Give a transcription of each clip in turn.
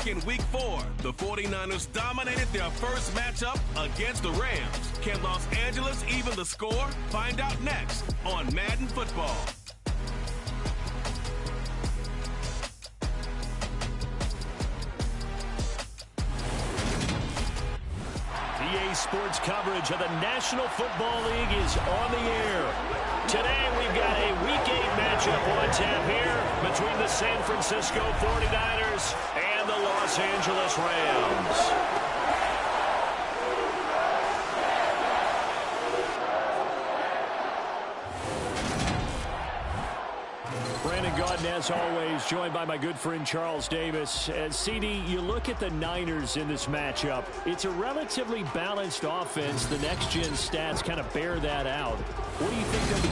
in Week 4, the 49ers dominated their first matchup against the Rams. Can Los Angeles even the score? Find out next on Madden Football. EA Sports coverage of the National Football League is on the air. Today we've got a Week 8 matchup on tap here between the San Francisco 49ers and the Los Angeles Rams. Brandon Gaudin, as always, joined by my good friend Charles Davis. CD, you look at the Niners in this matchup. It's a relatively balanced offense. The next-gen stats kind of bear that out. What do you think they'll be?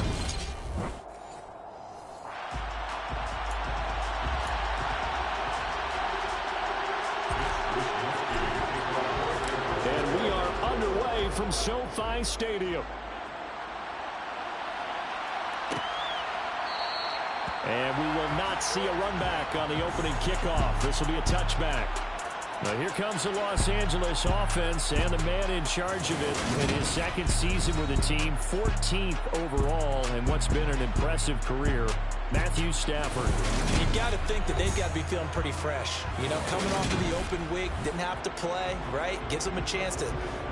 And we are underway from SoFi Stadium. And we will not see a run back on the opening kickoff. This will be a touchback. Now here comes the Los Angeles offense and the man in charge of it in his second season with the team, 14th overall in what's been an impressive career, Matthew Stafford. You've got to think that they've got to be feeling pretty fresh. You know, coming off of the open week, didn't have to play, right? Gives them a chance to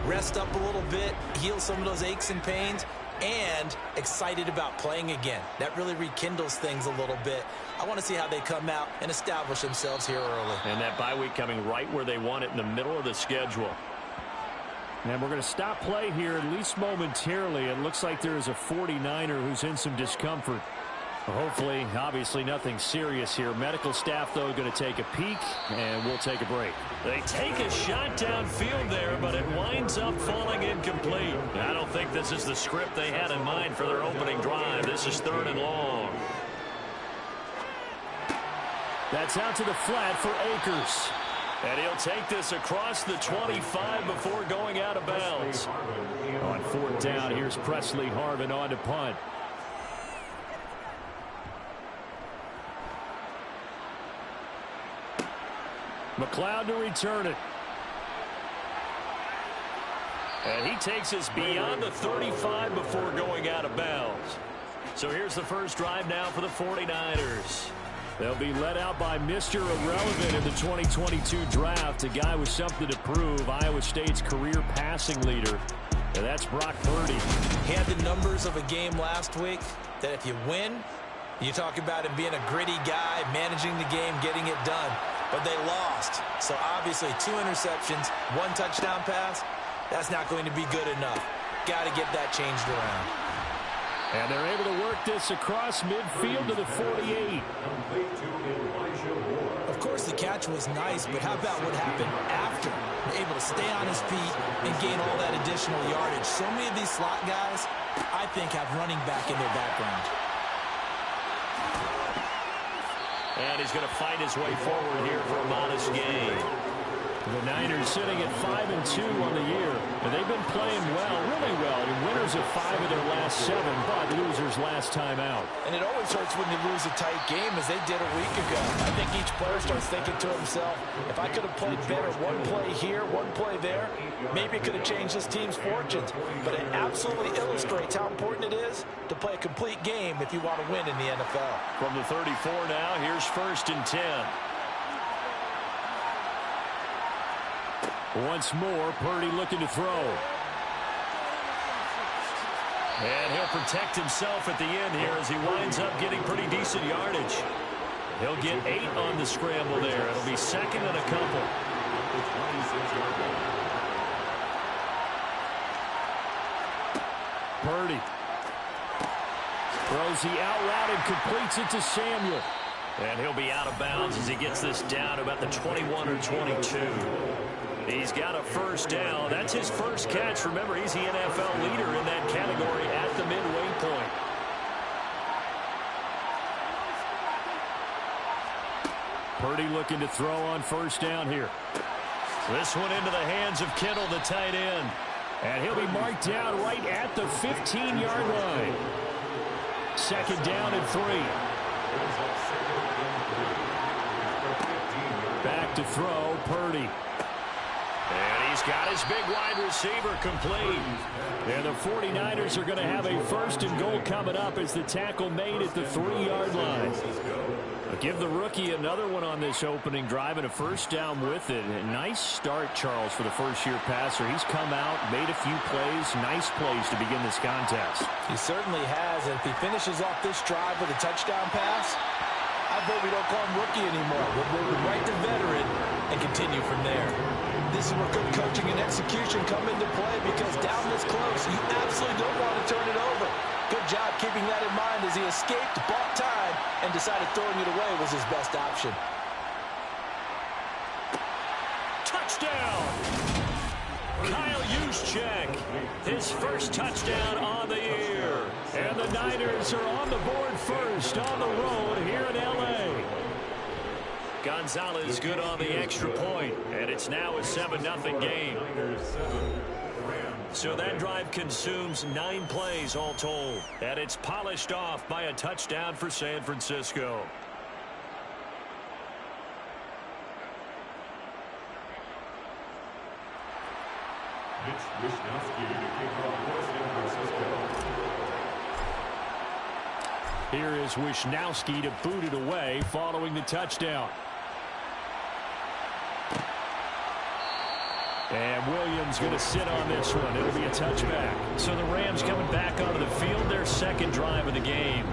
rest up a little bit, heal some of those aches and pains, and excited about playing again. That really rekindles things a little bit. I want to see how they come out and establish themselves here early. And that bye week coming right where they want it, in the middle of the schedule. And we're going to stop play here, at least momentarily. It looks like there is a 49er who's in some discomfort. Hopefully, obviously, nothing serious here. Medical staff, though, going to take a peek, and we'll take a break. They take a shot downfield there, but it winds up falling incomplete. I don't think this is the script they had in mind for their opening drive. This is 3rd and long. That's out to the flat for Akers. And he'll take this across the 25 before going out of bounds. On 4th down, here's Presley Harvin on to punt. McLeod to return it. And he takes us beyond the 35 before going out of bounds. So here's the first drive now for the 49ers. They'll be led out by Mr. Irrelevant in the 2022 draft, a guy with something to prove, Iowa State's career passing leader. And that's Brock Purdy. He had the numbers of a game last week that if you win, you talk about him being a gritty guy, managing the game, getting it done. But they lost. So obviously 2 interceptions, 1 touchdown pass, that's not going to be good enough. Got to get that changed around. And they're able to work this across midfield to the 48. Of course, the catch was nice, but how about what happened after? Able to stay on his feet and gain all that additional yardage. So many of these slot guys, I think, have running back in their background. And he's going to fight his way forward here for a modest gain. The Niners sitting at 5-2 on the year. And they've been playing well, really well. And winners of 5 of their last 7, but losers last time out. And it always hurts when you lose a tight game, as they did a week ago. I think each player starts thinking to himself, if I could have played better, 1 play here, 1 play there, maybe it could have changed this team's fortunes. But it absolutely illustrates how important it is to play a complete game if you want to win in the NFL. From the 34 now, here's 1st and 10. Once more, Purdy looking to throw. And he'll protect himself at the end here as he winds up getting pretty decent yardage. He'll get 8 on the scramble there. It'll be 2nd and a couple. Purdy throws the out route and completes it to Samuel. And he'll be out of bounds as he gets this down about the 21 or 22. He's got a 1st down. That's his first catch. Remember, he's the NFL leader in that category at the midway point. Purdy looking to throw on 1st down here. This one into the hands of Kittle, the tight end. And he'll be marked down right at the 15-yard line. 2nd down and 3. Back back to throw, Purdy. And he's got his big wide receiver complete. And the 49ers are going to have a 1st and goal coming up as the tackle made at the 3-yard line. Give the rookie another one on this opening drive and a 1st down with it. A nice start, Charles, for the first-year passer. He's come out, made a few plays, nice plays to begin this contest. He certainly has, and if he finishes off this drive with a touchdown pass, I vote we don't call him rookie anymore. We'll move him right to veteran and continue from there. This is where good coaching and execution come into play, because down this close, you absolutely don't want to turn it over. Good job keeping that in mind as he escaped, bought time, and decided throwing it away was his best option. Touchdown! Kyle Juszczyk, his first touchdown on the year. And the Niners are on the board first on the road here in L.A. Gonzalez good on the extra point, and it's now a 7-0 game. So that drive consumes 9 plays all told, and it's polished off by a touchdown for San Francisco. Here is Wishnowsky to boot it away following the touchdown. And Williams going to sit on this one. It'll be a touchback. So the Rams coming back onto the field, their second drive of the game.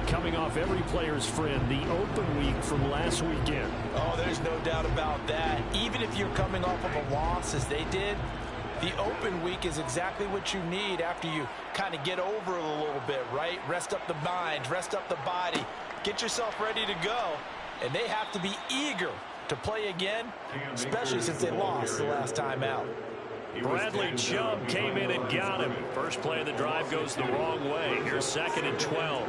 Coming off every player's friend, the open week from last weekend. Oh, there's no doubt about that. Even if you're coming off of a loss as they did, the open week is exactly what you need after you kind of get over it a little bit, right? Rest up the mind, rest up the body, get yourself ready to go. And they have to be eager to play again, especially since they lost the last time out. Bradley Chubb came in and got him. First play of the drive goes the wrong way. Here's 2nd and 12.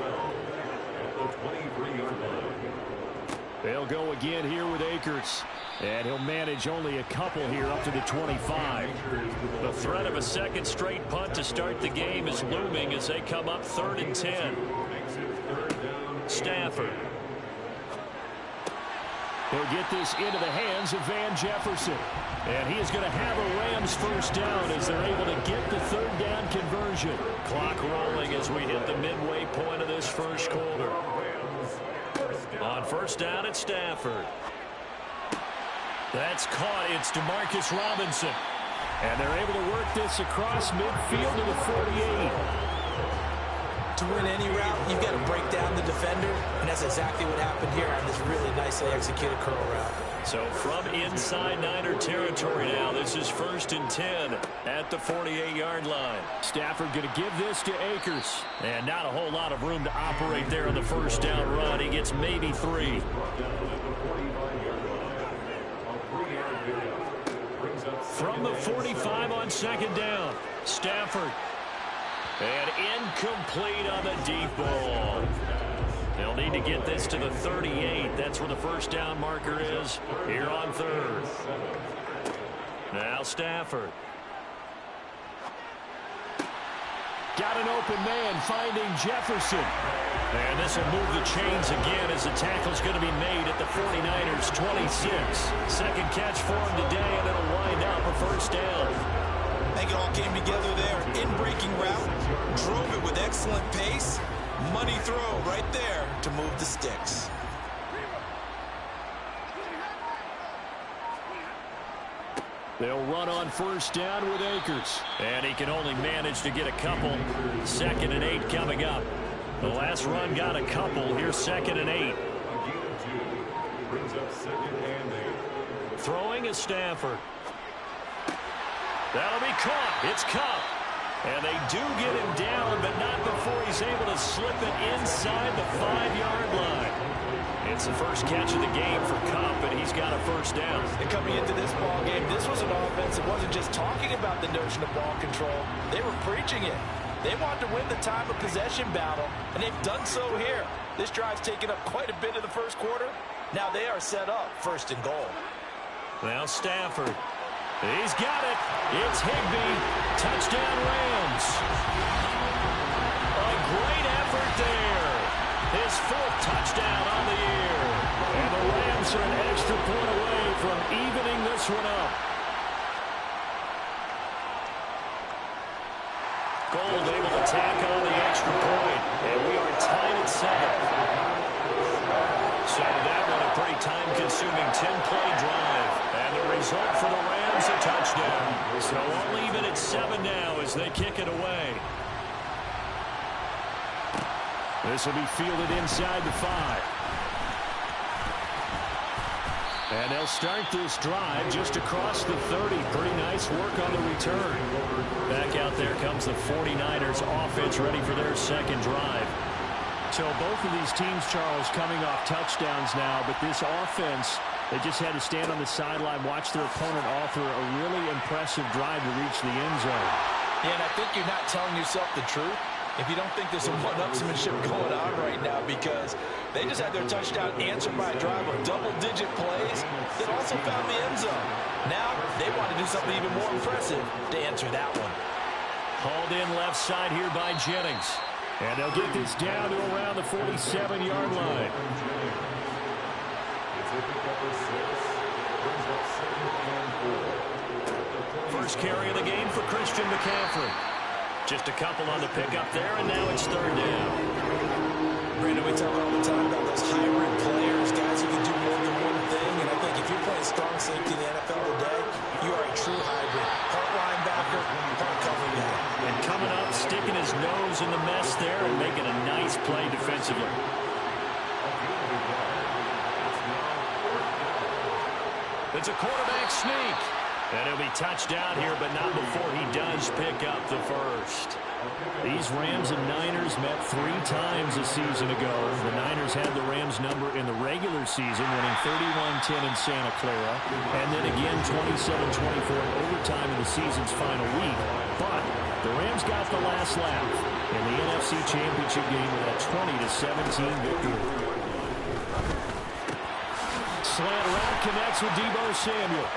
They'll go again here with Akers. And he'll manage only a couple here up to the 25. The threat of a second straight punt to start the game is looming as they come up 3rd and 10. Stafford. He'll get this into the hands of Van Jefferson. And he is going to have a Rams 1st down as they're able to get the 3rd down conversion. Clock rolling as we hit the midway point of this first quarter. On 1st down, it's Stafford. That's caught. It's Demarcus Robinson. And they're able to work this across midfield to the 48. To win any route, you've got to break down the defender, and that's exactly what happened here on this really nicely executed curl route. So from inside Niner territory now, this is 1st and 10 at the 48-yard line. Stafford going to give this to Akers. And not a whole lot of room to operate there on the 1st down run. He gets maybe 3. From the 45 on 2nd down, Stafford. And incomplete on the deep ball. They'll need to get this to the 38. That's where the 1st down marker is here on 3rd. Now Stafford. Got an open man finding Jefferson. And this will move the chains again as the tackle's going to be made at the 49ers 26. Second catch for him today, and it'll wind up a 1st down. I think it all came together there. In-breaking route, drove it with excellent pace. Money throw right there to move the sticks. They'll run on 1st down with Akers. And he can only manage to get a couple. 2nd and 8 coming up. The last run got a couple. Here's 2nd and 8. Throwing is Stafford. That'll be caught. It's Kupp. And they do get him down, but not before he's able to slip it inside the 5-yard line. It's the first catch of the game for Kupp, and he's got a 1st down. And coming into this ball game, this was an offense that wasn't just talking about the notion of ball control. They were preaching it. They want to win the time of possession battle, and they've done so here. This drive's taken up quite a bit of the first quarter. Now they are set up 1st and goal. Now Stafford. He's got it. It's Higbee. Touchdown Rams. A great effort there. His 4th touchdown on the year. And the Rams Rams are an extra point away from evening this one up. Gold able to tack on the extra point, and we are tied at 7. So that one a pretty time-consuming 10-play drive. And the result for the Rams, a touchdown. So we'll leave it at 7 now as they kick it away. This will be fielded inside the 5. And they'll start this drive just across the 30. Pretty nice work on the return. Back out there comes the 49ers offense ready for their second drive. So both of these teams, Charles, coming off touchdowns now, but this offense, they just had to stand on the sideline, watch their opponent author a really impressive drive to reach the end zone. Yeah, and I think you're not telling yourself the truth if you don't think there's some one-upsmanship going on right now, because they just had their touchdown answered by a drive of double-digit plays that also found the end zone. Now they want to do something even more impressive to answer that one. Hauled in left side here by Jennings. And they'll get this down to around the 47-yard line. First carry of the game for Christian McCaffrey. Just a couple on the pickup there, and now it's third down. Brandon, we talk all the time about those hybrid players, guys who can do more than one thing. And I think if you're playing strong safety in the NFL today, you are a true hybrid. Part linebacker, part cover guy. And coming up, sticking his nose in the mess there and making a nice play defensively. It's a quarterback sneak. And he'll be touched down here, but not before he does pick up the first. These Rams and Niners met 3 times a season ago. The Niners had the Rams number in the regular season, winning 31-10 in Santa Clara, and then again 27-24 in overtime in the season's final week. But the Rams got the last laugh in the NFC Championship game with a 20-17 victory. Slant route connects with Deebo Samuel.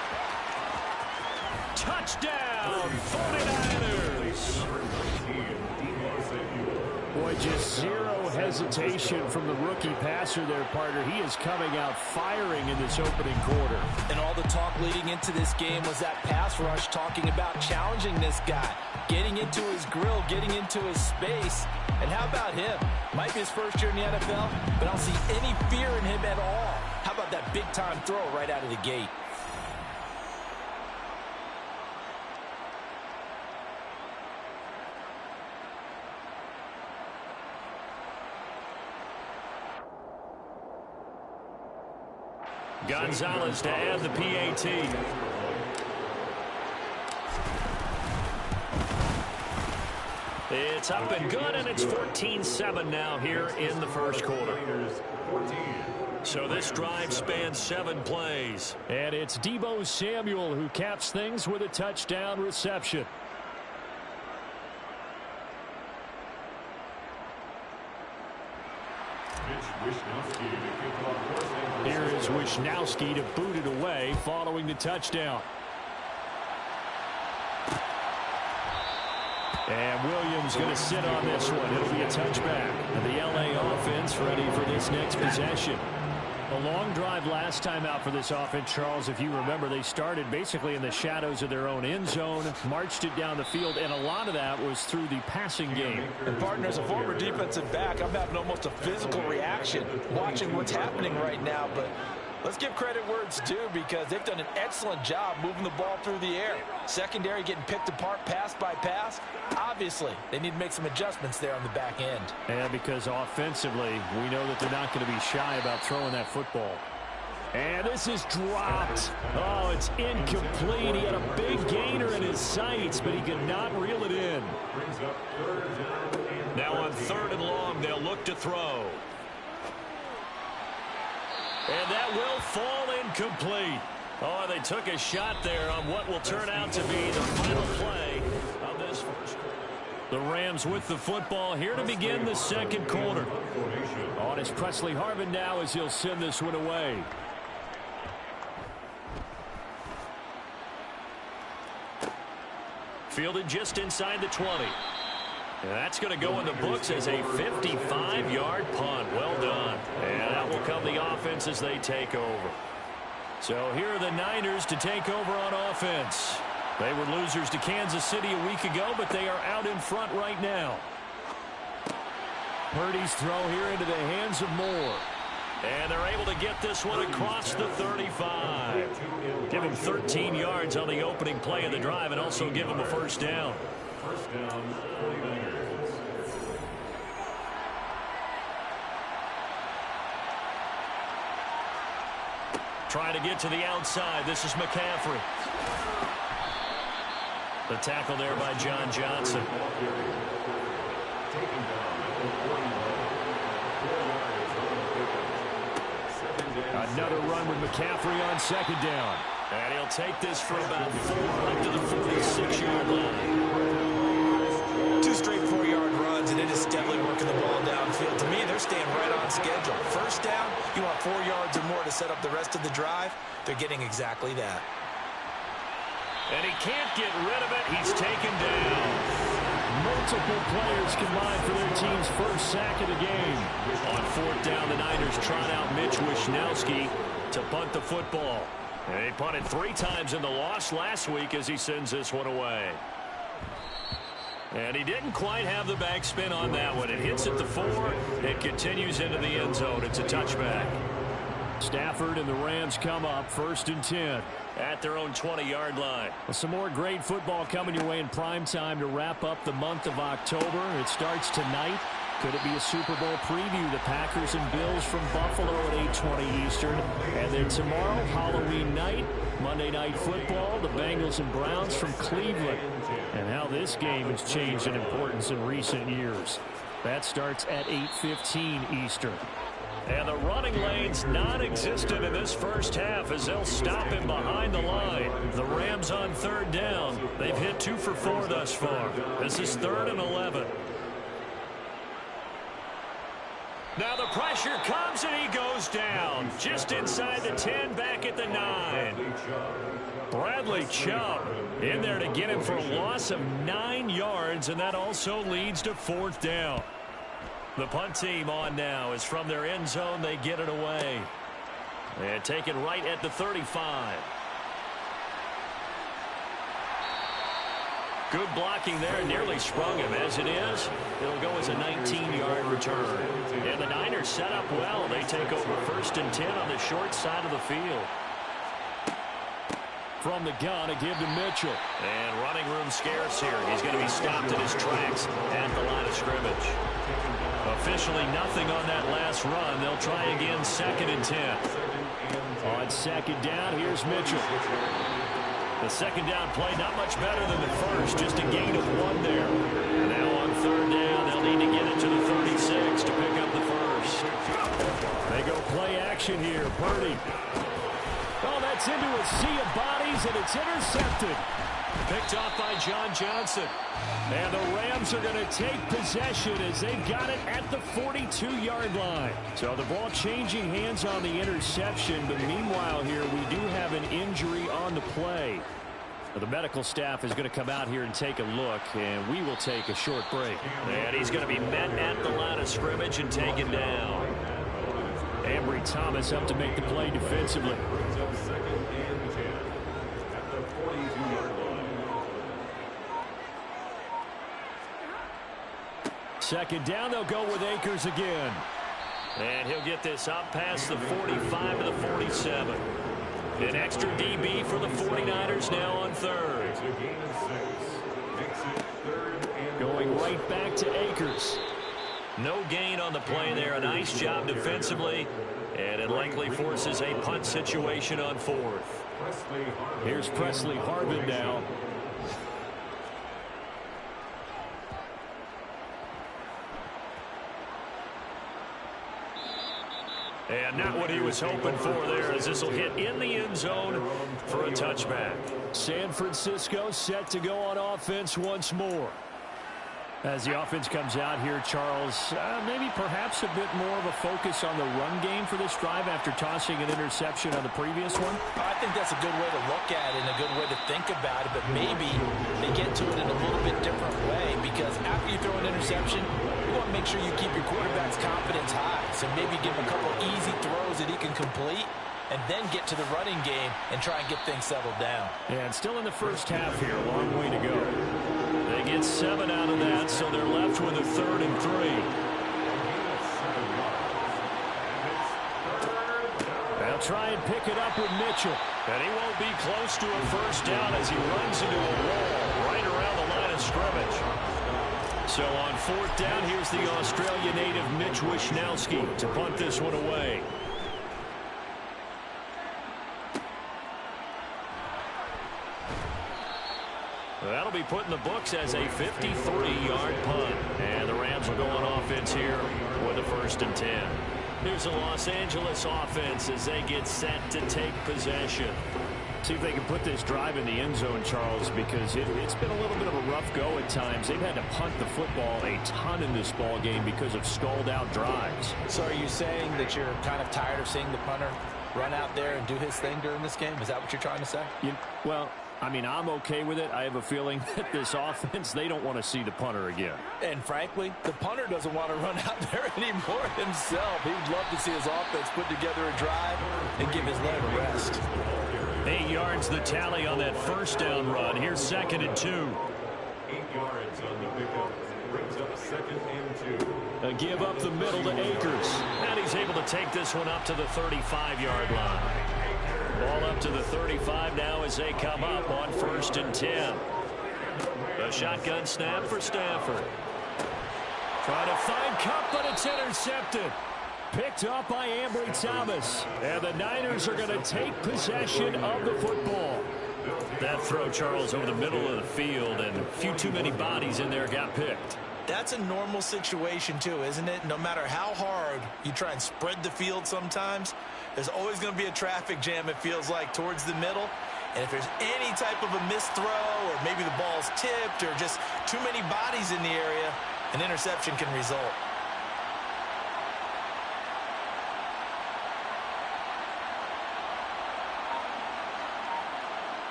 Touchdown, 49ers. Boy, just zero hesitation from the rookie passer there, partner. He is coming out firing in this opening quarter. And all the talk leading into this game was that pass rush, talking about challenging this guy, getting into his grill, getting into his space. And how about him? Might be his first year in the NFL, but I don't see any fear in him at all. How about that big-time throw right out of the gate? Gonzalez to add the PAT. It's up and good, and it's 14-7 now here in the first quarter. So this drive spans 7 plays. And it's Deebo Samuel who caps things with a touchdown reception. Here is Wisnowski to boot it away following the touchdown. And Williams going to sit on this one. It'll be a touchback. And the LA offense ready for this next possession. A long drive last time out for this offense, Charles. If you remember, they started basically in the shadows of their own end zone, marched it down the field, and a lot of that was through the passing game. And partner, as a former defensive back, I'm having almost a physical reaction watching what's happening right now. But let's give credit where it's due, because they've done an excellent job moving the ball through the air. Secondary getting picked apart pass by pass. Obviously, they need to make some adjustments there on the back end. And because offensively, we know that they're not going to be shy about throwing that football. And this is dropped. Oh, it's incomplete. He had a big gainer in his sights, but he could not reel it in. Now on 3rd and long, they'll look to throw. And that will fall incomplete. Oh, they took a shot there on what will turn out to be the final play of this first quarter. The Rams with the football here to begin the second quarter. On is Presley Harvin now as he'll send this one away. Fielded just inside the 20. And that's going to go in the books as a 55-yard punt. Well done. And that will come the offense as they take over. So here are the Niners to take over on offense. They were losers to Kansas City a week ago, but they are out in front right now. Purdy's throw here into the hands of Moore. And they're able to get this one across the 35. Give him 13 yards on the opening play of the drive and also give him a first down. First down, 49ers. Trying to get to the outside. This is McCaffrey. The tackle there by John Johnson. Another run with McCaffrey on second down. And he'll take this for about 4 up to the 46-yard line. 2 straight 4-yard runs, and it is steadily working the ball downfield. To me, they're staying right on schedule. First down, you want 4 yards or more to set up the rest of the drive. They're getting exactly that. And he can't get rid of it. He's taken down. Multiple players combined for their team's first sack of the game. On 4th down, the Niners trot out Mitch Wishnowski to punt the football. And he punted 3 times in the loss last week as he sends this one away. And he didn't quite have the backspin on that one. It hits at the 4. It continues into the end zone. It's a touchback. Stafford and the Rams come up 1st and 10 at their own 20-yard line. Well, some more great football coming your way in prime time to wrap up the month of October. It starts tonight. Could it be a Super Bowl preview? The Packers and Bills from Buffalo at 8:20 Eastern. And then tomorrow, Halloween night, Monday Night Football, the Bengals and Browns from Cleveland. And how this game has changed in importance in recent years. That starts at 8:15 Eastern. And the running lane's non-existent in this first half as they'll stop him behind the line. The Rams on 3rd down. They've hit 2 for 4 thus far. This is 3rd and 11. Now the pressure comes and he goes down. Just inside the 10, back at the 9. Bradley Chubb in there to get him for a loss of 9 yards, and that also leads to 4th down. The punt team on now is from their end zone. They get it away. And take it right at the 35. Good blocking there. Nearly sprung him. As it is, it'll go as a 19-yard return. And the Niners set up well. They take over 1st and 10 on the short side of the field. From the gun, a give to Mitchell. And running room scarce here. He's going to be stopped in his tracks at the line of scrimmage. Officially nothing on that last run. They'll try again 2nd and 10. On 2nd down, here's Mitchell. The 2nd down play not much better than the first. Just a gain of 1 there. And now on 3rd down, they'll need to get it to the 36 to pick up the first. They go play action here. Purdy. Oh, that's into a sea of bodies, and it's intercepted. Picked off by John Johnson. And the Rams are going to take possession as they've got it at the 42-yard line. So the ball changing hands on the interception, but meanwhile here we do have an injury on the play. The medical staff is going to come out here and take a look, and we will take a short break. And he's going to be met at the line of scrimmage and taken down. Ambry Thomas up to make the play defensively. 2nd down, they'll go with Akers again. And he'll get this up past the 45 to the 47. An extra DB for the 49ers now on 3rd. Going right back to Akers. No gain on the play there. A nice job defensively. And it likely forces a punt situation on 4th. Here's Presley Harvin now. And not what he was hoping for there, as this will hit in the end zone for a touchback. San Francisco set to go on offense once more. As the offense comes out here, Charles, maybe perhaps a bit more of a focus on the run game for this drive after tossing an interception on the previous one? I think that's a good way to look at it and a good way to think about it, but maybe they get to it in a little bit different way, because after you throw an interception, make sure you keep your quarterback's confidence high. So maybe give him a couple easy throws that he can complete, and then get to the running game and try and get things settled down. And still in the first half here, a long way to go. They get 7 out of that, so they're left with a 3rd and 3. They'll try and pick it up with Mitchell. And he won't be close to a first down as he runs into a wall right around the line of scrimmage. So on 4th down, here's the Australia native Mitch Wishnowsky to punt this one away. That'll be put in the books as a 53-yard punt. And the Rams will go on offense here with a 1st and 10. Here's the Los Angeles offense as they get set to take possession. See if they can put this drive in the end zone, Charles, because it's been a little bit of a rough go at times. They've had to punt the football a ton in this ball game because of stalled-out drives. So are you saying that you're kind of tired of seeing the punter run out there and do his thing during this game? Is that what you're trying to say? Well, I mean, I'm okay with it. I have a feeling that this offense, they don't want to see the punter again. And frankly, the punter doesn't want to run out there anymore himself. He would love to see his offense put together a drive and give his leg a rest. 8 yards the tally on that 1st down run. Here's 2nd and 2. 8 yards on the pickup. Brings up 2nd and 2. A give up the middle to Akers. And he's able to take this one up to the 35-yard line. Ball up to the 35 now as they come up on 1st and 10. A shotgun snap for Stafford. Trying to find Kupp, but it's intercepted. Picked up by Ambry Thomas. And the Niners are going to take possession of the football. That throw, Charles, over the middle of the field, and a few too many bodies in there got picked. That's a normal situation, too, isn't it? No matter how hard you try and spread the field sometimes, there's always going to be a traffic jam, it feels like, towards the middle. And if there's any type of a missed throw, or maybe the ball's tipped, or just too many bodies in the area, an interception can result.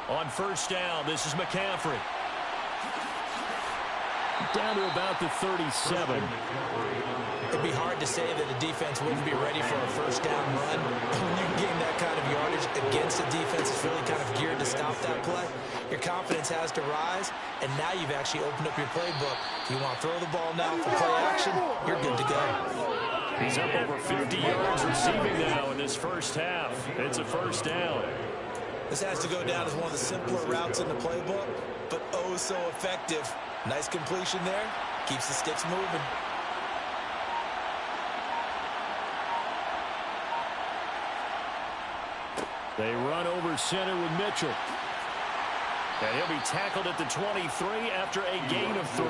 On 1st down, this is McCaffrey. Down to about the 37. It'd be hard to say that a defense wouldn't be ready for a 1st down run. When you gain that kind of yardage against a defense that's really kind of geared to stop that play, your confidence has to rise, and now you've actually opened up your playbook. If you want to throw the ball now for play action, you're good to go. He's up over 50 yards receiving now in this 1st half. It's a 1st down. This has to go down as one of the simpler routes in the playbook, but oh so effective. Nice completion there. Keeps the sticks moving. They run over center with Mitchell. And he'll be tackled at the 23 after a gain of 3.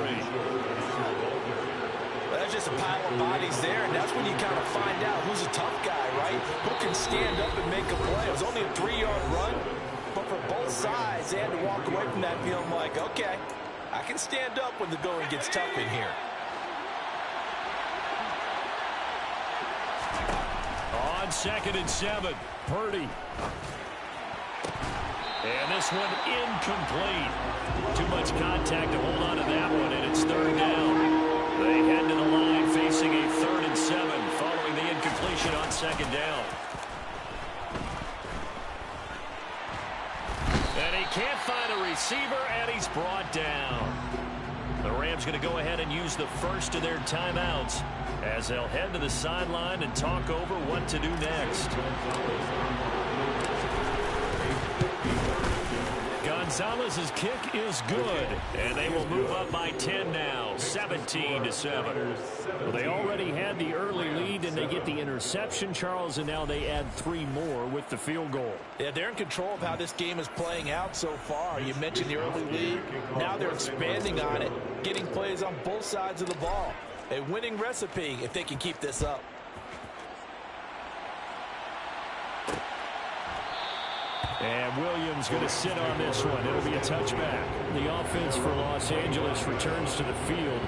That's just a pile of bodies there, and that's when you kind of find out who's a tough guy, right? Who can stand up and make a play. It was only a 3-yard run, but for both sides, they had to walk away from that feeling like, okay, I can stand up when the going gets tough in here. On 2nd and 7, Purdy. And this one incomplete. Too much contact to hold on to that one, and it's 3rd down. They head to the line facing a 3rd and 7 following the incompletion on 2nd down. And he can't find a receiver, and he's brought down. The Rams going to go ahead and use the first of their timeouts as they'll head to the sideline and talk over what to do next. Gonzalez's kick is good, and they will move up by 10 now, 17-7. Well, they already had the early lead, and they get the interception, Charles, and now they add 3 more with the field goal. Yeah, they're in control of how this game is playing out so far. You mentioned the early lead. Now they're expanding on it, getting plays on both sides of the ball. A winning recipe if they can keep this up. And Williams going to sit on this one. It'll be a touchback. The offense for Los Angeles returns to the field.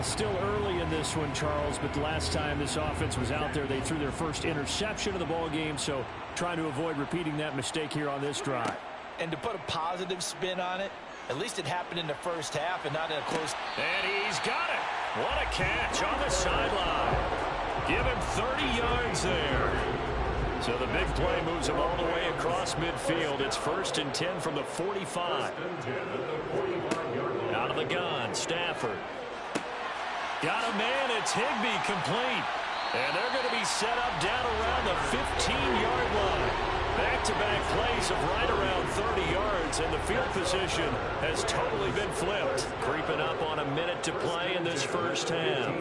Still early in this one, Charles, but the last time this offense was out there, they threw their first interception of the ball game, so trying to avoid repeating that mistake here on this drive. And to put a positive spin on it, At least it happened in the first half and not in a close. And he's got it. What a catch on the sideline. Give him 30 yards there. So the big play moves him all the way across midfield. It's 1st and 10 from the 45. Out of the gun, Stafford. Got a man, it's Higbee, complete. And they're going to be set up down around the 15-yard line. Back-to-back plays of right around 30 yards, and the field position has totally been flipped. Creeping up on a minute to play in this first half.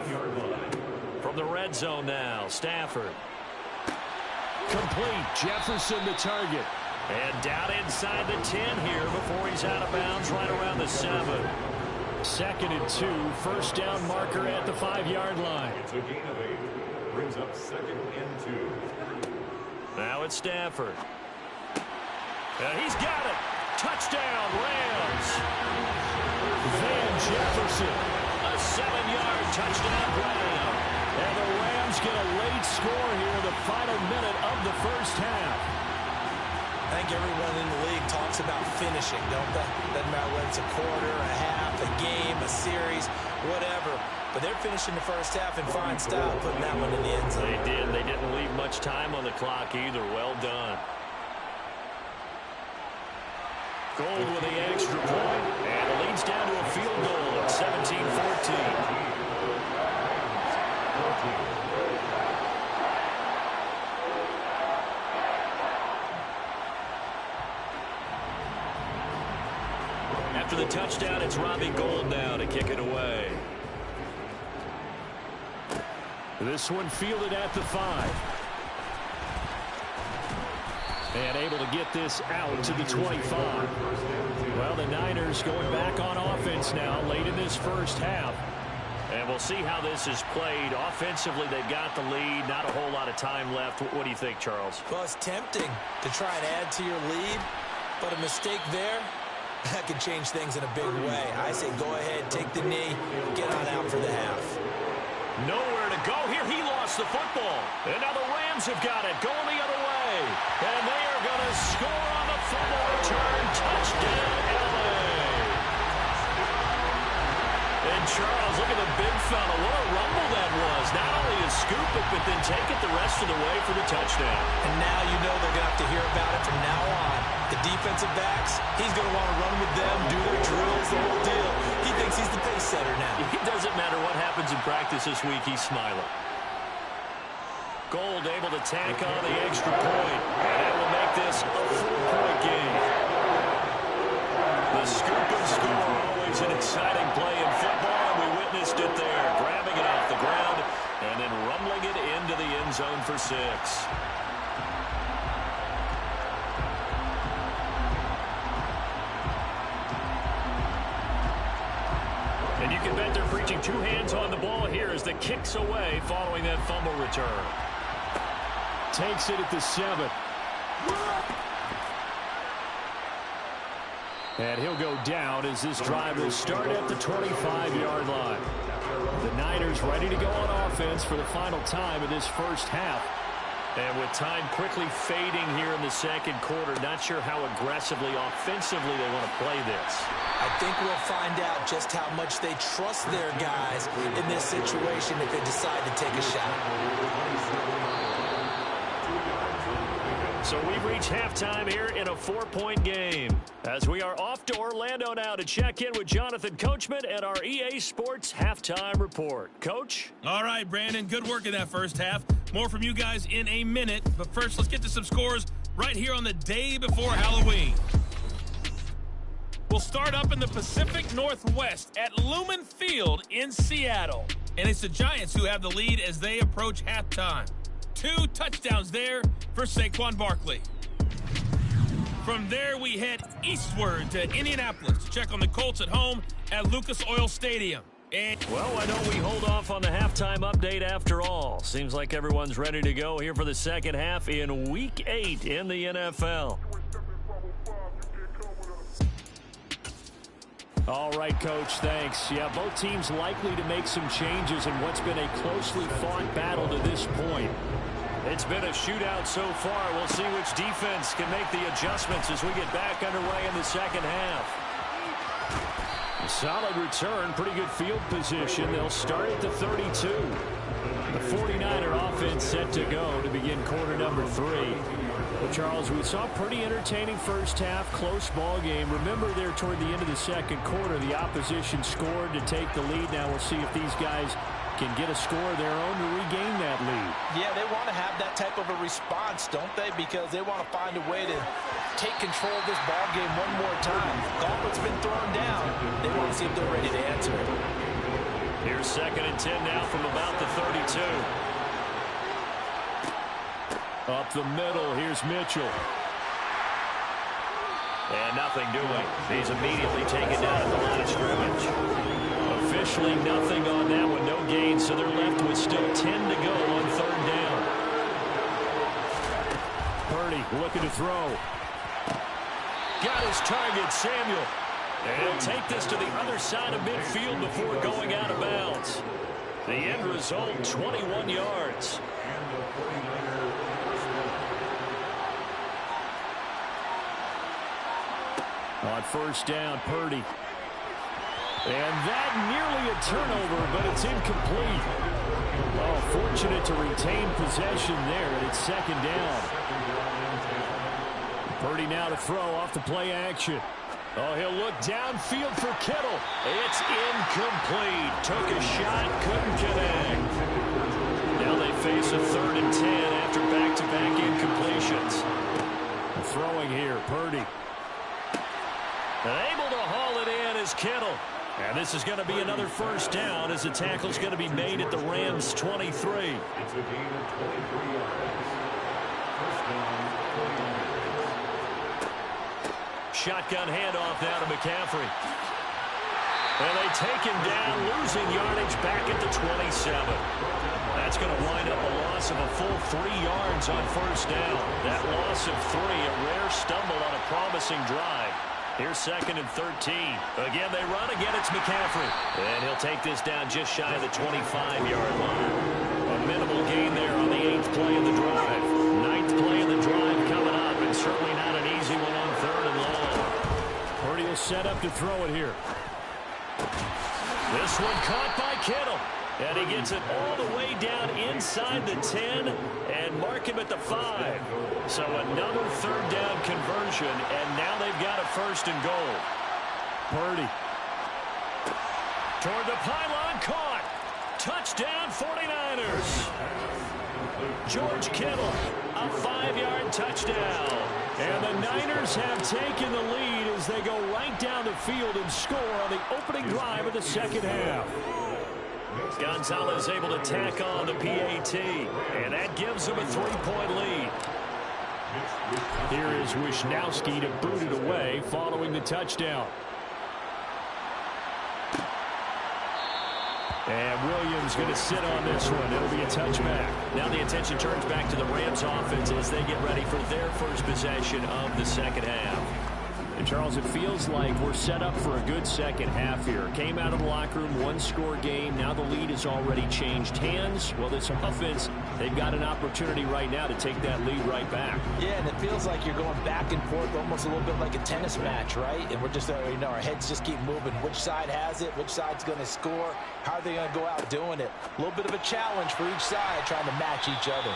From the red zone now, Stafford. Complete, Jefferson the target. And down inside the 10 here before he's out of bounds right around the 7. 2nd and 2, first down marker at the 5-yard line. It's a gain of 8. Brings up 2nd and 2. Now it's Stafford. And he's got it. Touchdown, Rams. Van Jefferson. A 7-yard touchdown grab. And the Rams get a late score here in the final minute of the first half. I think everyone in the league talks about finishing, don't they? Doesn't matter whether it's a quarter, a half, a game, a series, whatever. But they're finishing the first half in fine style, putting that one in the end zone. They did. They didn't leave much time on the clock either. Well done. Gold with the extra point, and it leads down to a field goal at 17-14. After the touchdown, it's Robbie Gould now to kick it away. This one fielded at the 5. And able to get this out to the 25. Well, the Niners going back on offense now late in this first half. And we'll see how this is played. Offensively, they've got the lead. Not a whole lot of time left. What do you think, Charles? Well, it's tempting to try and add to your lead, but a mistake there, that could change things in a big way. I say go ahead, take the knee, get on out for the half. Nowhere to go here. He lost the football. And now the Rams have got it, going the other way. And they are going to score on the fumble return. Touchdown, LA. And Charles, look at the big fella. What a rumble that was. Not only a scoop it, but then take it the rest of the way for the touchdown. And now you know they're going to have to hear about it from now on. The defensive backs, he's going to want to run with them, do their drills, the whole deal. He thinks he's the pace setter now. It doesn't matter what happens in practice this week, he's smiling. Gould able to tack on the extra point. And that will make this a 4-point game. The scoop and score, always an exciting play in football, and we witnessed it there. Grabbing it off the ground and then rumbling it into the end zone for 6. And you can bet they're preaching 2 hands on the ball here as the kick's away following that fumble return. Takes it at the 7. And he'll go down as this drive will start at the 25-yard line. The Niners ready to go on offense for the final time in this first half. And with time quickly fading here in the second quarter, not sure how aggressively, offensively they want to play this. I think we'll find out just how much they trust their guys in this situation if they decide to take a shot. So we've reached halftime here in a 4-point game. As we are off to Orlando now to check in with Jonathan Coachman and our EA Sports Halftime Report. Coach? All right, Brandon, good work in that first half. More from you guys in a minute. But first, let's get to some scores right here on the day before Halloween. We'll start up in the Pacific Northwest at Lumen Field in Seattle. And it's the Giants who have the lead as they approach halftime. 2 touchdowns there for Saquon Barkley. From there, we head eastward to Indianapolis to check on the Colts at home at Lucas Oil Stadium. Well, why don't we hold off on the halftime update after all? Seems like everyone's ready to go here for the second half in Week 8 in the NFL. All right, Coach, thanks. Yeah, both teams likely to make some changes in what's been a closely fought battle to this point. It's been a shootout so far. We'll see which defense can make the adjustments as we get back underway in the second half. Solid return, pretty good field position. They'll start at the 32. The 49er offense set to go to begin quarter number 3. Well, Charles, we saw a pretty entertaining first half, close ball game. Remember there toward the end of the second quarter, the opposition scored to take the lead. Now we'll see if these guys can get a score of their own to regain that lead. Yeah, they want to have that type of a response, don't they? Because they want to find a way to take control of this ball game one more time. Gauntlet's been thrown down. They want to see if they're ready to answer it. Here's 2nd and 10 now from about the 32. Up the middle, here's Mitchell. And nothing doing. He's immediately taken down at the line of scrimmage. Officially nothing on that one, no gain, so they're left with still 10 to go on 3rd down. Purdy looking to throw. Got his target, Samuel. And he'll take this to the other side of midfield before going out of bounds. The end result, 21 yards. On 1st down, Purdy. And that nearly a turnover, but it's incomplete. Oh, fortunate to retain possession there, and it's 2nd down. Purdy now to throw off the play action. Oh, he'll look downfield for Kittle. It's incomplete. Took a shot, couldn't connect. Now they face a 3rd and 10 after back-to-back incompletions. Throwing here, Purdy. Able to haul it in is Kittle. And this is going to be another 1st down as the tackle's going to be made at the Rams' 23. It's a gain of 23 yards. 1st down, 49ers. Shotgun handoff now to McCaffrey. And they take him down, losing yardage back at the 27. That's going to wind up a loss of a full 3 yards on 1st down. That loss of 3, a rare stumble on a promising drive. Here's 2nd and 13. Again, they run. Again, it's McCaffrey. And he'll take this down just shy of the 25-yard line. A minimal gain there on the 8th play of the drive. 9th play of the drive coming up, and certainly not an easy one on 3rd and long. Purdy will set up to throw it here. This one caught by Kittle. And he gets it all the way down inside the 10 and mark him at the 5. So another 3rd down conversion, and now they've got a 1st and goal. Purdy. Toward the pylon, caught. Touchdown, 49ers. George Kittle, a 5-yard touchdown. And the Niners have taken the lead as they go right down the field and score on the opening drive of the 2nd half. Gonzalez able to tack on the PAT, and that gives them a 3-point lead. Here is Wisnowski to boot it away following the touchdown. And Williams going to sit on this one. It'll be a touchback. Now the attention turns back to the Rams offense as they get ready for their first possession of the 2nd half. And Charles, it feels like we're set up for a good 2nd half here. Came out of the locker room, 1-score game. Now the lead has already changed hands. Well, this offense, they've got an opportunity right now to take that lead right back. Yeah, and it feels like you're going back and forth almost a little bit like a tennis match, right? And we're just, our heads just keep moving. Which side has it? Which side's going to score? How are they going to go out doing it? A little bit of a challenge for each side trying to match each other.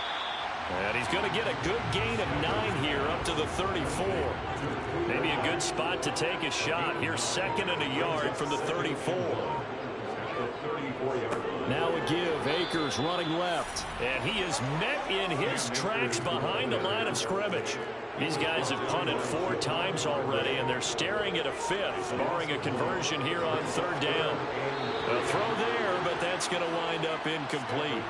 And he's going to get a good gain of 9 here up to the 34. Maybe a good spot to take a shot. Here's 2nd and a yard from the 34. Now a give. Akers running left. And he is met in his tracks behind the line of scrimmage. These guys have punted 4 times already, and they're staring at a 5th, barring a conversion here on 3rd down. A throw there, but that's going to wind up incomplete.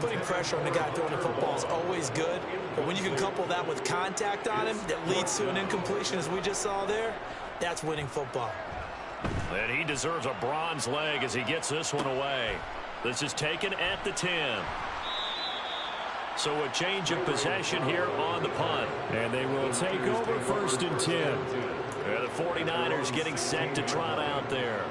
Putting pressure on the guy throwing the football is always good, but when you can couple that with contact on him that leads to an incompletion, as we just saw there, that's winning football. And he deserves a bronze leg as he gets this one away. This is taken at the 10. So a change of possession here on the punt. And they will take over 1st and 10. And the 49ers getting set to trot out there.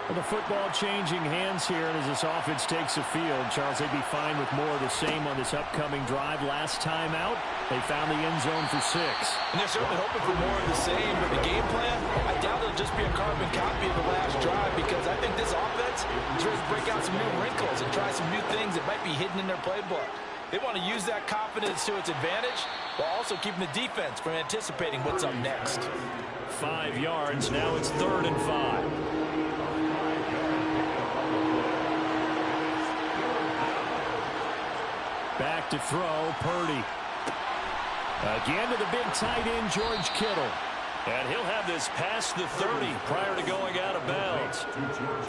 Well, the football changing hands here, and as this offense takes the field, Charles, they'd be fine with more of the same on this upcoming drive. Last time out, they found the end zone for 6. And they're certainly hoping for more of the same, but the game plan, I doubt it'll just be a carbon copy break out some new wrinkles and try some new things that might be hidden in their playbook. They want to use that confidence to its advantage while also keeping the defense from anticipating what's up next. 5 yards. Now it's 3rd and 5. Back to throw, Purdy. Again to the big tight end, George Kittle. And he'll have this past the 30 prior to going out of bounds.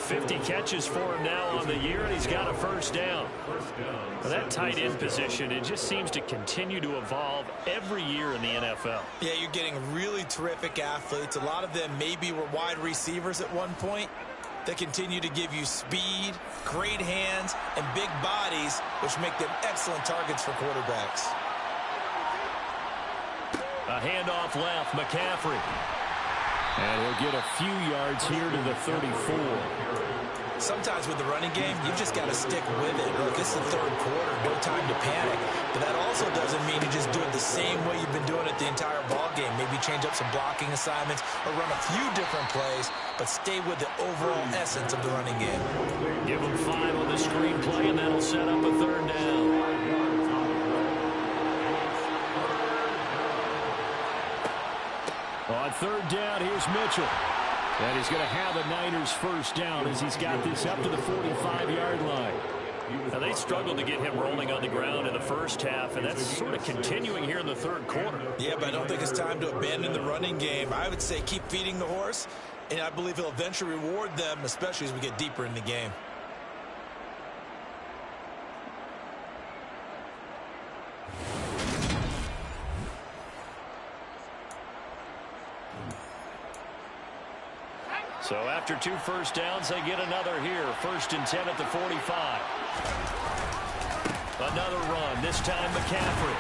50 catches for him now on the year, and he's got a first down. Well, that tight end position, it just seems to continue to evolve every year in the NFL. Yeah, you're getting really terrific athletes. A lot of them maybe were wide receivers at one point. They continue to give you speed, great hands, and big bodies, which make them excellent targets for quarterbacks. A handoff left, McCaffrey. And he'll get a few yards here to the 34. Sometimes with the running game, you've just got to stick with it. Look, it's the 3rd quarter, no time to panic. But that also doesn't mean you just do it the same way you've been doing it the entire ball game. Maybe change up some blocking assignments or run a few different plays, but stay with the overall essence of the running game. Give them 5 on the screenplay, and that'll set up a 3rd down. On 3rd down, here's Mitchell. And he's going to have a Niners first down as he's got this up to the 45-yard line. Now, they struggled to get him rolling on the ground in the first half, and that's sort of continuing here in the 3rd quarter. Yeah, but I don't think it's time to abandon the running game. I would say keep feeding the horse, and I believe he'll eventually reward them, especially as we get deeper in the game. So after 2 first downs, they get another here. 1st and 10 at the 45. Another run, this time McCaffrey.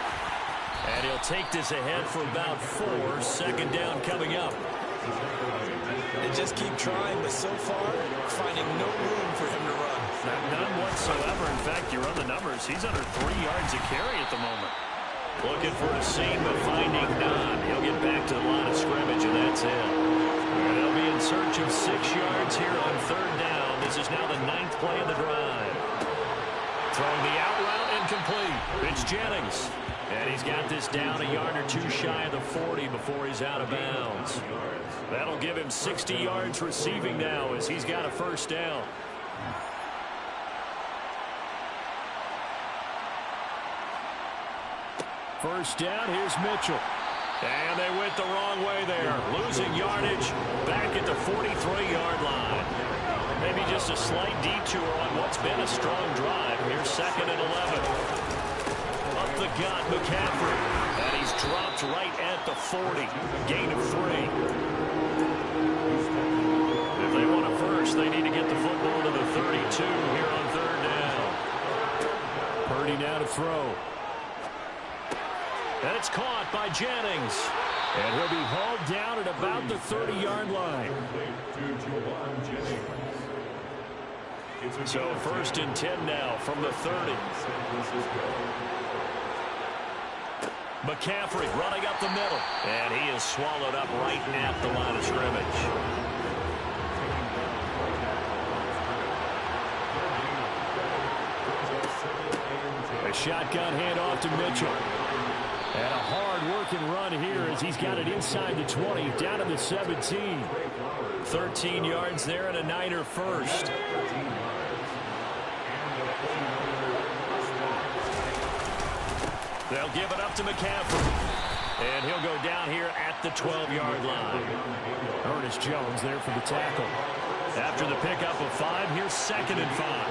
And he'll take this ahead for about 4. 2nd down coming up. And just keep trying, but so far, finding no room for him to run. None whatsoever. In fact, you run the numbers. He's under 3 yards a carry at the moment. Looking for a seam, but finding none. He'll get back to the line of scrimmage, and that's it. And they'll be in search of 6 yards here on 3rd down. This is now the 9th play of the drive. Throwing the out route incomplete. It's Jennings. And he's got this down a yard or 2 shy of the 40 before he's out of bounds. That'll give him 60 yards receiving now as he's got a first down. First down, here's Mitchell. And they went the wrong way there. Losing yardage back at the 43-yard line. Maybe just a slight detour on what's been a strong drive. Here's 2nd and 11. Up the gut, McCaffrey. And he's dropped right at the 40. Gain of 3. If they want a first, they need to get the football to the 32 here on 3rd down. Purdy now to throw. And it's caught by Jennings. And he'll be hauled down at about the 30-yard line. So 1st and 10 now from the 30. McCaffrey running up the middle. And he is swallowed up right at the line of scrimmage. A shotgun handoff to Mitchell. And a hard-working run here as he's got it inside the 20, down to the 17. 13 yards there and a Niner first. They'll give it up to McCaffrey. And he'll go down here at the 12-yard line. Ernest Jones there for the tackle. After the pickup of 5, here's 2nd and 5.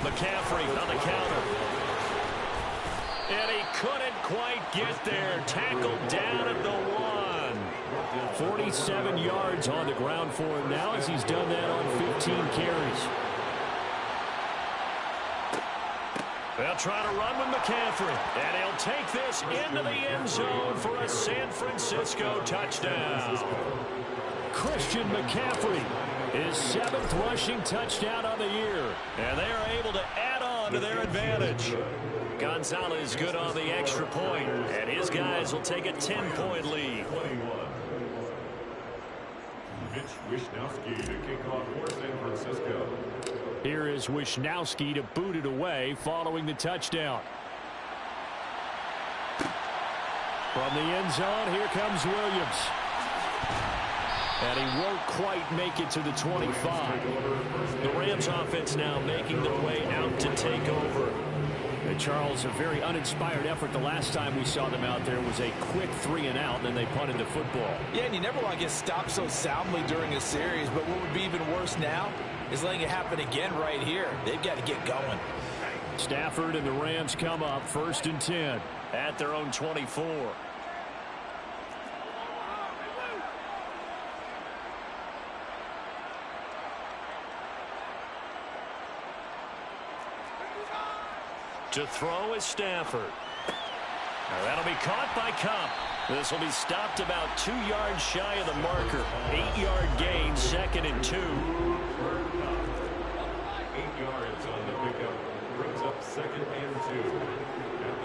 McCaffrey on the counter. And he couldn't quite get there. Tackled down at the 1. 47 yards on the ground for him now as he's done that on 15 carries. They'll try to run with McCaffrey. And he'll take this into the end zone for a San Francisco touchdown. Christian McCaffrey, his 7th rushing touchdown on the year. And they are able to add on to their advantage. Gonzalez good on the extra point, and his guys will take a 10-point lead. Mitch Wishnowsky to kick off for San Francisco. Here is Wishnowsky to boot it away following the touchdown. From the end zone, here comes Williams. And he won't quite make it to the 25. The Rams offense now making their way out to take over. And Charles, a very uninspired effort. The last time we saw them out there was a quick 3-and-out, and then they punted the football. Yeah, and you never want to get stopped so soundly during a series, but what would be even worse now is letting it happen again right here. They've got to get going. Stafford and the Rams come up 1st and 10. At their own 24. To throw is Stafford. Now that'll be caught by Kupp. This will be stopped about 2 yards shy of the marker. 8-yard gain, 2nd and 2. 8 yards on the pickup. Brings up 2nd and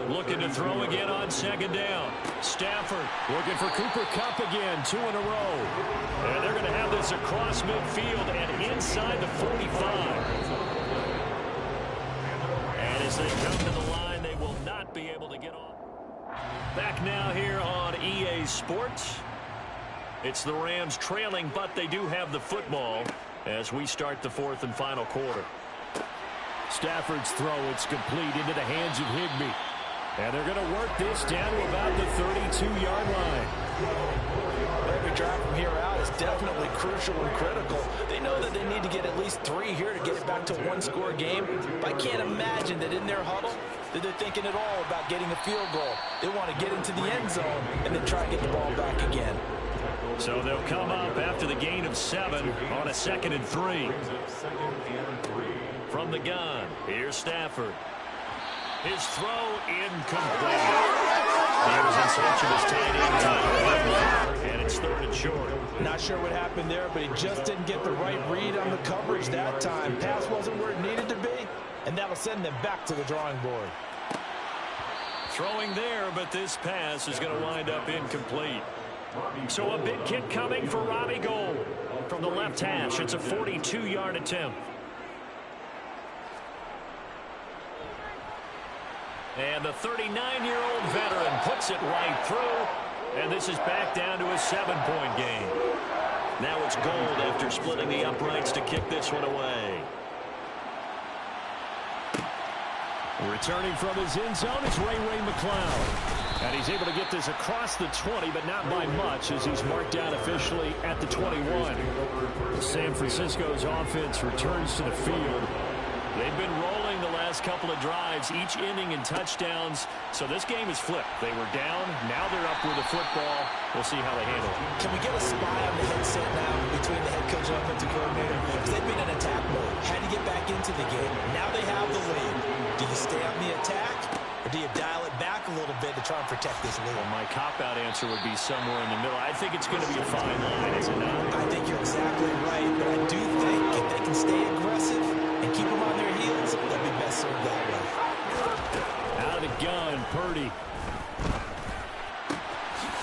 2. Looking to throw again on 2nd down. Stafford Looking for Cooper Kupp again, 2 in a row. and they're going to have this across midfield and inside the 45. And as they come to the line, they will not be able to get off. Back now here on EA Sports. It's the Rams trailing, but they do have the football as we start the 4th and final quarter. Stafford's throw, it's complete into the hands of Higbee. And they're going to work this down to about the 32-yard line. Every drive from here out is definitely crucial and critical. They know that they need to get at least 3 here to get it back to a 1-score game. But I can't imagine that in their huddle that they're thinking at all about getting a field goal. They want to get into the end zone and then try and get the ball back again. So they'll come up after the gain of 7 on a 2nd and 3. From the gun, here's Stafford. His throw incomplete. He was in search of his tight end time, and it's 3rd and short. Not sure what happened there, but he just didn't get the right read on the coverage that time. Pass wasn't where it needed to be, and that'll send them back to the drawing board. Throwing there, but this pass is going to wind up incomplete. So a big kick coming for Robbie Gould. From the left hash, it's a 42-yard attempt. And the 39-year-old veteran puts it right through. And this is back down to a 7-point game. Now it's Gould after splitting the uprights to kick this one away. Returning from his end zone is Ray McCloud. And he's able to get this across the 20, but not by much as he's marked down officially at the 21. San Francisco's offense returns to the field. They've been rolling the last couple of drives, each inning in touchdowns. So this game is flipped. They were down. Now they're up with the football. We'll see how they handle it. Can we get a spy on the headset now between the head coach and offensive coordinator? Because they've been in attack mode. Had to get back into the game. Now they have the lead. Do you stay on the attack, or do you dial it back a little bit to try and protect this lead? Well, my cop-out answer would be somewhere in the middle. I think it's going to be a fine line, is it not? I think you're exactly right, but I do think if they can stay aggressive and keep them on their heels, they'll be best served that way. Out of the gun, Purdy.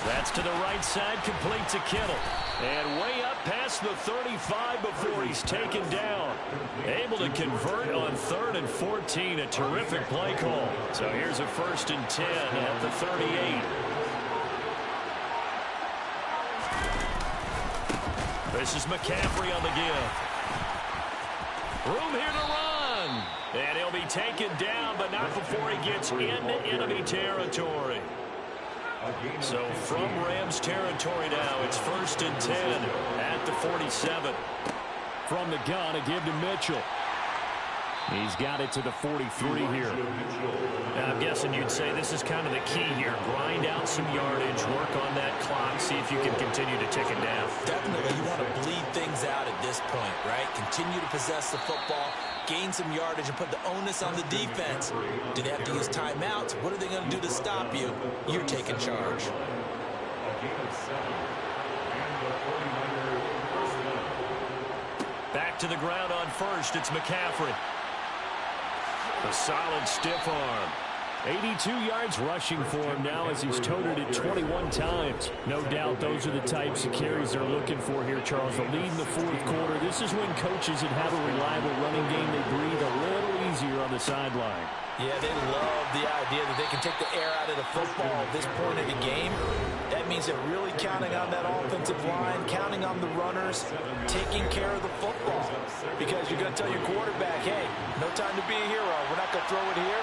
That's to the right side, complete to Kittle. And way up past the 35 before he's taken down. Able to convert on 3rd and 14. A terrific play call. So here's a 1st and 10 at the 38. This is McCaffrey on the give. Room here to run. And he'll be taken down, but not before he gets into enemy territory. So from Rams territory now, it's 1st and 10 at the 47. From the gun, a give to Mitchell. He's got it to the 43 here. And I'm guessing you'd say this is kind of the key here. Grind out some yardage, work on that clock, see if you can continue to tick it down. Definitely, you want to bleed things out at this point, right? Continue to possess the football, gain some yardage, and put the onus on the defense. Do they have to use timeouts? What are they going to do to stop you? You're taking charge. Back to the ground on 1st, it's McCaffrey. A solid stiff arm. 82 yards rushing for him now as he's toted it 21 times. No doubt those are the types of carries they're looking for here, Charles. The lead in the fourth quarter. This is when coaches that have a reliable running game, they breathe a little easier on the sideline. Yeah, they love the idea that they can take the air out of the football at this point of the game. That means they're really counting on that offensive line, counting on the runners, taking care of the football. Because you're going to tell your quarterback, hey, no time to be a hero. We're not going to throw it here.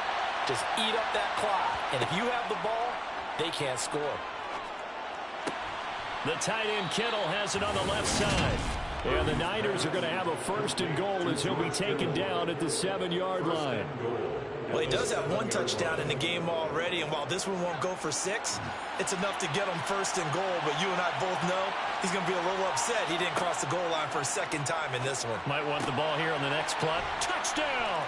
Just eat up that clock. And if you have the ball, they can't score. The tight end Kittle has it on the left side. And the Niners are going to have a 1st and goal as he'll be taken down at the 7-yard line. Well, he does have 1 touchdown in the game already, and while this one won't go for 6, it's enough to get him 1st and goal. But you and I both know he's going to be a little upset he didn't cross the goal line for a 2nd time in this one. Might want the ball here on the next play. Touchdown!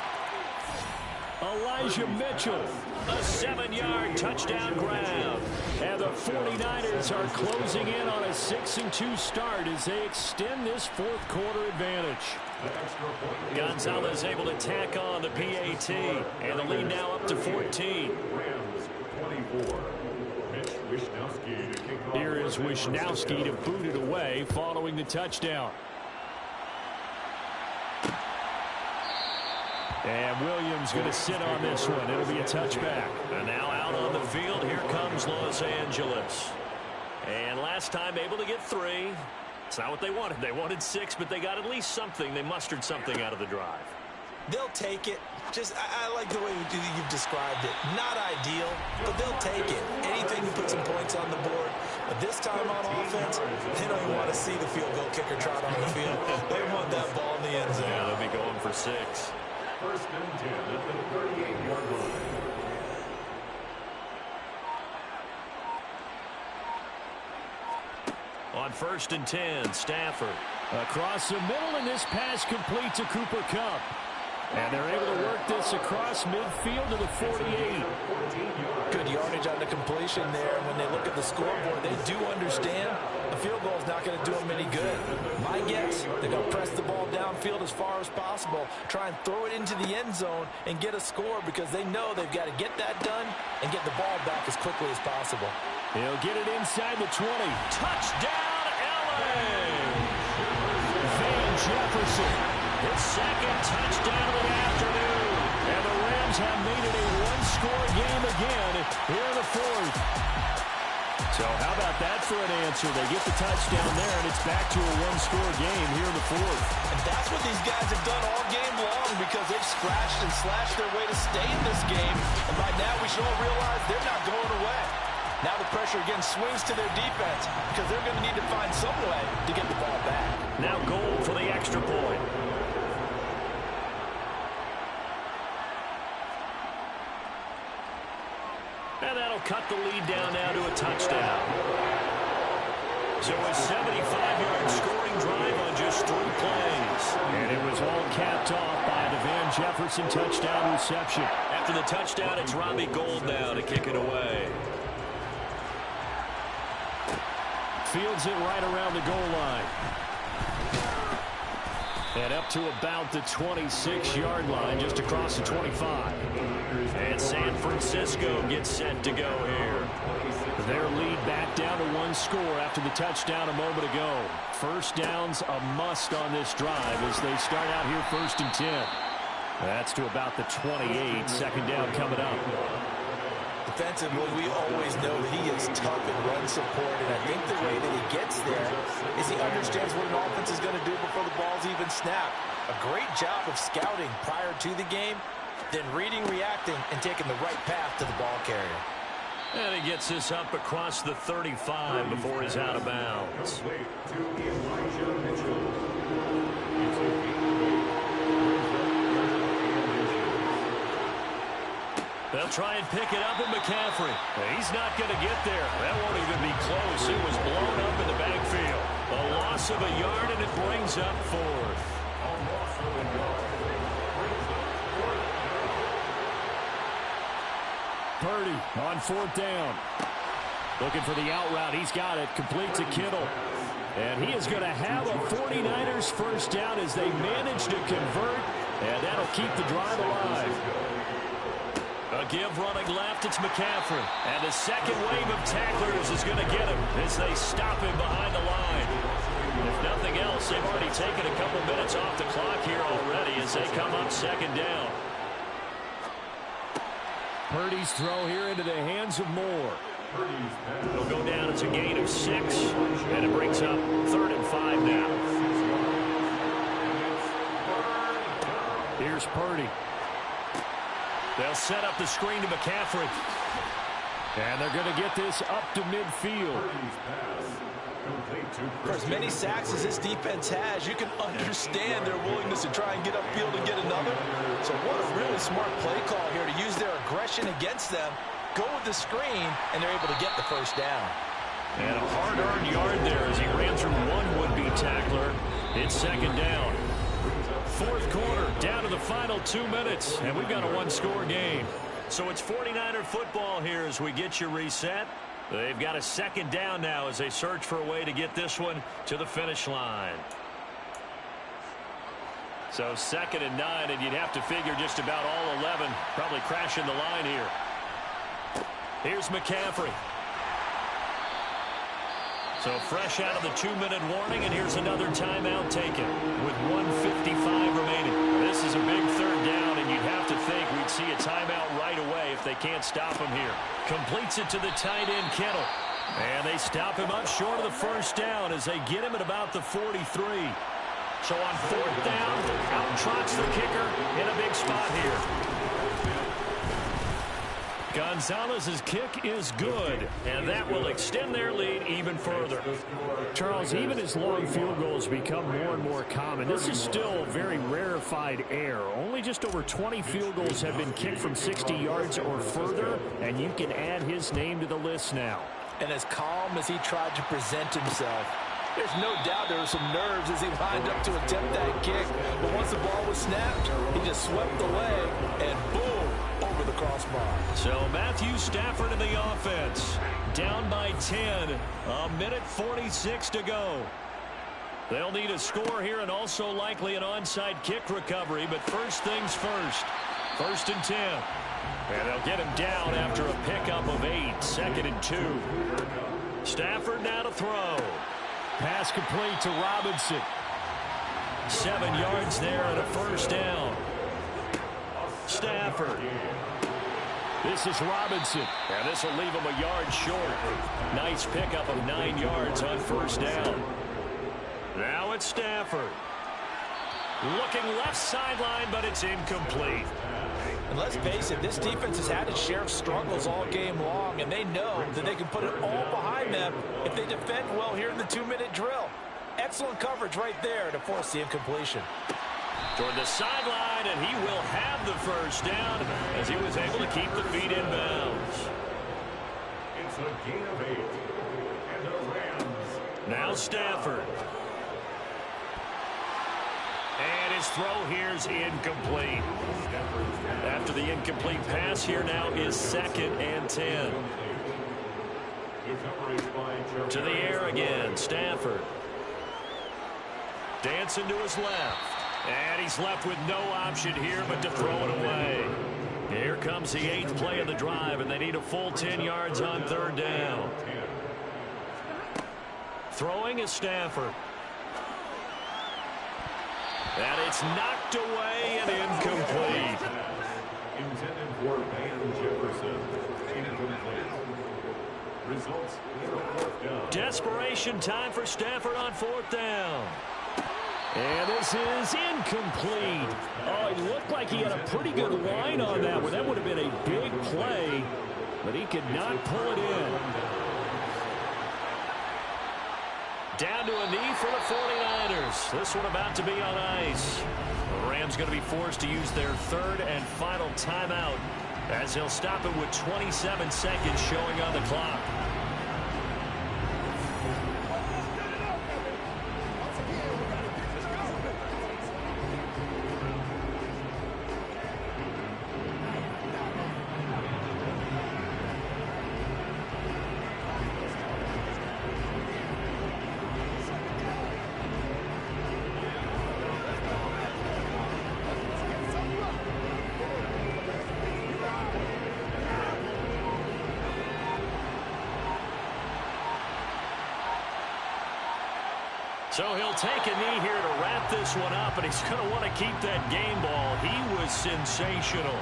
Elijah Mitchell, a 7-yard touchdown grab. And the 49ers are closing in on a 6-2 start as they extend this fourth quarter advantage. Gonzalez able to tack on the PAT, and the lead now up to 14. Here is Wishnowsky to boot it away following the touchdown. And Williams going to sit on this one. It'll be a touchback. And now out on the field, here comes Los Angeles. And last time able to get 3. It's not what they wanted. They wanted 6, but they got at least something. They mustered something out of the drive. They'll take it. Just, I like the way you've described it. Not ideal, but they'll take it. Anything to put some points on the board. But this time on offense, they don't even want to see the field goal kicker trot on the field. They want that ball in the end zone. Yeah, they'll be going for 6. 1st and 10 at the 38-yard line. On 1st and 10, Stafford. Across the middle, and this pass complete to Cooper Kupp. And they're able to work this across midfield to the 48. Good yardage on the completion there. When they look at the scoreboard, they do understand the field goal is not going to do them any good. My guess, they're going to press the ball downfield as far as possible, try and throw it into the end zone and get a score because they know they've got to get that done and get the ball back as quickly as possible. He'll get it inside the 20. Touchdown, LA! Van Jefferson, his 2nd touchdown of the afternoon. And the Rams have made it a 1-score game again here in the 4th. So how about that for an answer? They get the touchdown there, and it's back to a 1-score game here in the 4th. And that's what these guys have done all game long because they've scratched and slashed their way to stay in this game. And by now we should all realize they're not going away. Now the pressure again swings to their defense because they're going to need to find some way to get the ball back. Now goal for the extra point. And that'll cut the lead down now to a touchdown. So a 75-yard scoring drive on just 3 plays. And it was all capped off by the Van Jefferson touchdown reception. After the touchdown, it's Robbie Gould now to kick it away. Fields it right around the goal line. And up to about the 26-yard line, just across the 25. And San Francisco gets set to go here. Their lead back down to 1 score after the touchdown a moment ago. First down's a must on this drive as they start out here 1st and 10. That's to about the 28. 2nd down coming up. Defensively, we always know that he is tough in run support, and I think the way that he gets there is he understands what an offense is going to do before the ball's even snapped. A great job of scouting prior to the game, then reading, reacting, and taking the right path to the ball carrier. And he gets this up across the 35 before he's out of bounds. They'll try and pick it up with McCaffrey. He's not going to get there. That won't even be close. It was blown up in the backfield. A loss of a yard, and it brings up 4th. Purdy on 4th down. Looking for the out route. He's got it. Complete to Kittle. And he is going to have a 49ers first down as they manage to convert. And that'll keep the drive alive. A A give running left, it's McCaffrey. And the second wave of tacklers is going to get him as they stop him behind the line. If nothing else, they've already taken a couple minutes off the clock here already as they come up second down. Purdy's throw here into the hands of Moore. It'll go down as a gain of 6, and it brings up 3rd and 5 now. Here's Purdy. They'll set up the screen to McCaffrey. And they're going to get this up to midfield. For as many sacks as this defense has, you can understand their willingness to try and get upfield and get another. So what a really smart play call here to use their aggression against them, go with the screen, and they're able to get the first down. And a hard-earned yard there as he ran through one would-be tackler. It's second down. Fourth quarter, down to the final 2 minutes, and we've got a one-score game. So it's 49er football here as we get you reset. They've got a second down now as they search for a way to get this one to the finish line. So 2nd and 9, and you'd have to figure just about all 11 probably crashing the line here. Here's McCaffrey. So fresh out of the 2-minute warning, and here's another timeout taken with 1:55 remaining. This is a big third down, and you'd have to think we'd see a timeout right away if they can't stop him here. Completes it to the tight end, Kittle. And they stop him up short of the first down as they get him at about the 43. So on 4th down, out trots the kicker in a big spot here. Gonzalez's kick is good, and that will extend their lead even further. Charles, even as long field goals become more and more common, this is still very rarefied air. Only just over 20 field goals have been kicked from 60 yards or further, and you can add his name to the list now. And as calm as he tried to present himself, there's no doubt there were some nerves as he lined up to attempt that kick. But once the ball was snapped, he just swept away, and boom, over the crossbar. So Matthew Stafford in the offense. Down by 10. 1:46 to go. They'll need a score here and also likely an onside kick recovery. But first things first. 1st and 10. And they'll get him down after a pickup of 8. 2nd and 2. Stafford now to throw. Pass complete to Robinson. 7 yards there and a first down. Stafford. This is Robinson. And this will leave him a yard short. Nice pickup of 9 yards on first down. Now it's Stafford. Looking left sideline, but it's incomplete. And let's face it, this defense has had its share of struggles all game long, and they know that they can put it all behind them if they defend well here in the 2-minute drill. Excellent coverage right there to force the incompletion. Toward the sideline, and he will have the first down as he was able to keep the feet in bounds. It's a gain of 8. And the Rams. Now Stafford. And his throw here's incomplete. After the incomplete pass, here now is 2nd and 10. To the air again, Stafford. Dancing to his left. And he's left with no option here but to throw it away. Here comes the 8th play of the drive, and they need a full 10 yards on 3rd down. Throwing is Stafford. And it's knocked away and incomplete. Intended for Van Jefferson. Incomplete. Results in 4th down. Desperation time for Stafford on 4th down. And this is incomplete. Oh, it looked like he had a pretty good line on that one. That would have been a big play, but he could not pull it in. Down to a knee for the 49ers. This one about to be on ice. The Rams going to be forced to use their 3rd and final timeout as they'll stop it with 27 seconds showing on the clock. So he'll take a knee here to wrap this one up, and he's going to want to keep that game ball. He was sensational.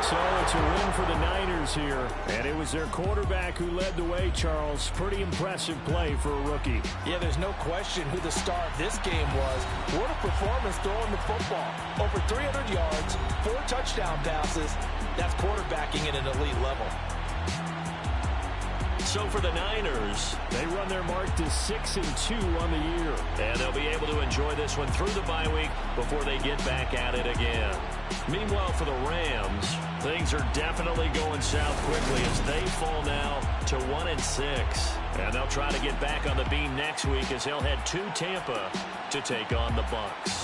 So it's a win for the Niners here. And it was their quarterback who led the way, Charles. Pretty impressive play for a rookie. Yeah, there's no question who the star of this game was. What a performance throwing the football. Over 300 yards, 4 touchdown passes. That's quarterbacking at an elite level. So for the Niners, they run their mark to 6-2 on the year. And they'll be able to enjoy this one through the bye week before they get back at it again. Meanwhile, for the Rams, things are definitely going south quickly as they fall now to 1-6. And they'll try to get back on the beam next week as they'll head to Tampa to take on the Bucs.